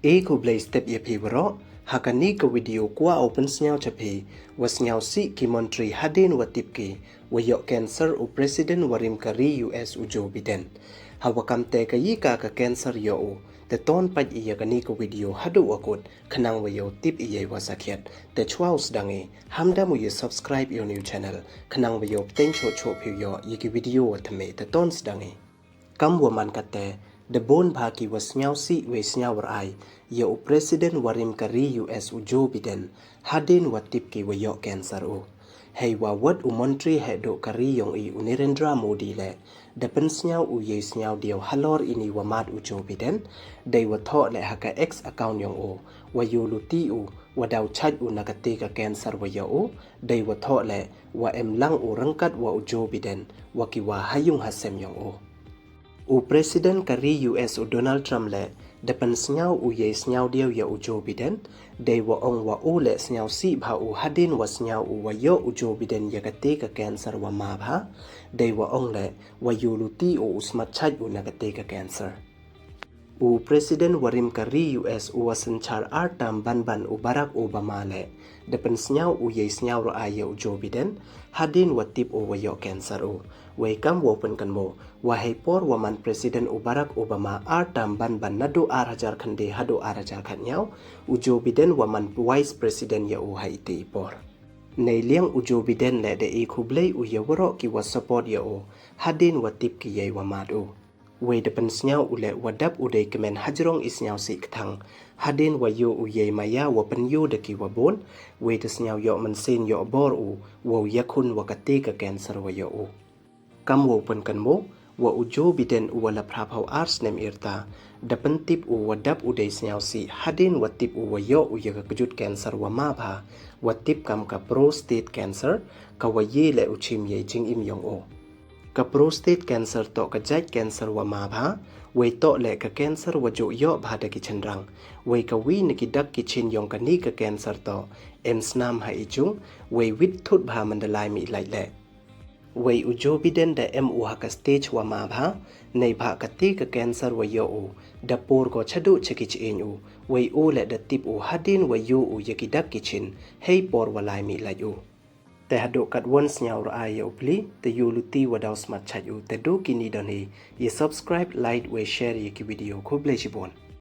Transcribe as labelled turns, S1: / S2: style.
S1: Eko blay step ye pivro, hakani ka video kwa open snyao chapi, was nyao si ki Montri hadin watipki, wayok cancer u President Warim Kari US u Joe Biden. Hawakam te ka yika ka cancer yo u, te ton paj iya kani ka video hadu wakut, kanang wayo tip iya wasakiat, te chwaus dangi, hamda mu ye subscribe your new channel, kanang wayo pteng cho piu yo yiki video watame te ton sedangi. Kam waman kate, the bone baki was nyao si we nyawar ai, ya u President Warim Kari US u Joe Biden, hadin watipki wayok cancer u. Hei wa wat u Montri hedo Kari yong i u Narendra Modi le, depen nyao u ye nyao dio halor ini wamat u Joe Biden, day wa tho le haka X account yong u, wayo luti u, wadaw chaj u nakatika cancer waya u, day wa tho le, wa lang u rangkat wa u Joe Biden, waki wa hayung hasem yong u. U President Kari US u Donald Trump le, depan senyau u ye senyau dia ya u Joe Biden, day wa ong wa u le senyau si bha u hadin wa senyau u wa yo u Joe Biden ya kate ka cancer wa ma bha, day wa ong le, wa yu luti u usmat chaj u na kate ka cancer. U President Warim Kari US u wasanchar artam ban u Barack Obama le, depan senyau u ye senyau ro ya u Joe Biden, hadin wa tip u wa yo cancer u. Welcome wopen kan mo, wahai por waman Presiden Barack Obama artam ban nado arajar khande hado arajar khanyau, u Joe Biden waman Vice President ya u haiti por. Nei liang u Joe Biden le de ikublay u yawaro ki wa support ya u, hadin watip ki yay wamad u. Way depan senyau u le wadap u day kemen hajrong isnyau si ktang, hadin wa yo u yay maya wapen yo de ki wabon, way de senyau yo mansin yo bor u, waw yakun wakate ka cancer wa yo u. Kam wopen kan mo, wa u Joe Biden u wala praphaw ars nem irta, dapan tip u wadap u day senyau si hadin watip u wayo u yaga kejut cancer wa mabha, watip kam ka prostate cancer, ka waye le u chim ye jing im yong o. Ka prostate cancer to ka jaj cancer wa mabha, way to le ka cancer wa jo yo bhada ki chandrang, way ka wi niki dak ki chin yong ka ni ka cancer to, em snam ha ichung, way wit thut bha mandalai mi lai le. Way u Joe Biden da u haka stage wa ma bha, nei bha kati ka cancer wa yo u, da por ko chadu chekich in u, way u le da tip u hadin wa yo u yaki dak kichin, hei por wa lai mi lai u. Te hado kat once nyau ra ay ya upli, te yu luti wa daw smat chaj u, te do kini doni, ye subscribe, like, we share ye ki video ko ble jibon.